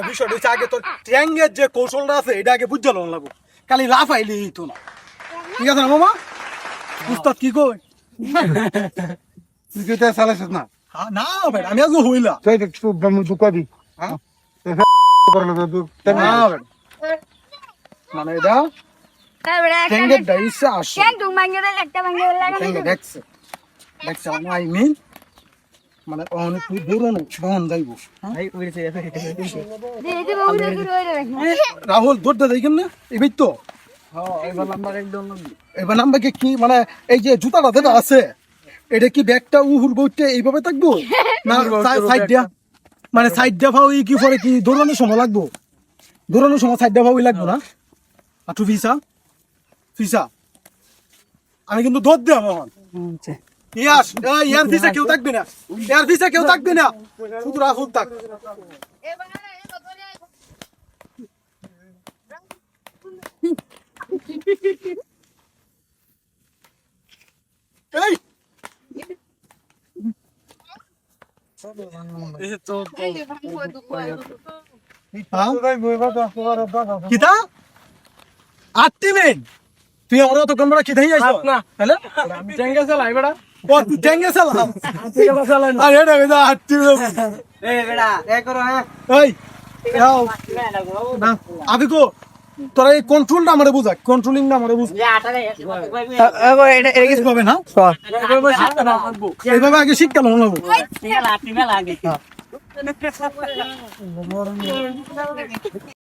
বিষয়টা হচ্ছে আগে তোর ট্যাঙ্গের যে কৌশলটা আছে এটা আগে বুঝতে লাগবো, খালি লাফাইলি তো না। ঠিক আছে না মামা? উস্তাদ কি কই? তুই তো চালাইছিস না? না ভাই, আমি আজকে হইলা তুই একটু ঢুকাবি। হ্যাঁ করলো তো না ভাই, মানে এটা ট্যাঙ্গের ডাইসে আসে ট্যাঙ্গে দেখছে দেখছে আই মিন মানে অনেক দূরনো শহন যাইব। রাহুল দৌড়টা দেখেন না এবার তো এবার নাম্বারকে কি মানে এই যে জুতাটা যেটা আছে এটা কি ব্যাগটা উহুর বইতে এইভাবে থাকবো না সাইড দিয়া মানে সাইড দিয়া ভাও কি পরে কি দৌড়ানোর সময় লাগবো? দৌড়ানোর সময় সাইড দিয়া ভাওই লাগবো না? আটু ফিসা ফিসা আমি কিন্তু দৌড় দেব এখন। ইয়াস ইয়ার ফিসা কেউ থাকবে না, ইয়ার ফিসা কেউ থাকবে না, শুধু রাহুল থাক। এই কিতা আটটি মেন তুই আমার তো কোনটা খিদাই যাইছ না হ্যালো আমি টেঙ্গে চালাই বেটা ও তুই টেঙ্গে চালা আরে এটা বেটা আটটি এ বেটা এ করো হ্যাঁ এই যাও না আবি কো তোরা এই কন্ট্রোলটা আমারে বুঝা, কন্ট্রোলিং না আমারে বুঝ এটা কিছু হবে না এইভাবে আগে শিক্ষা লোন লাগবো।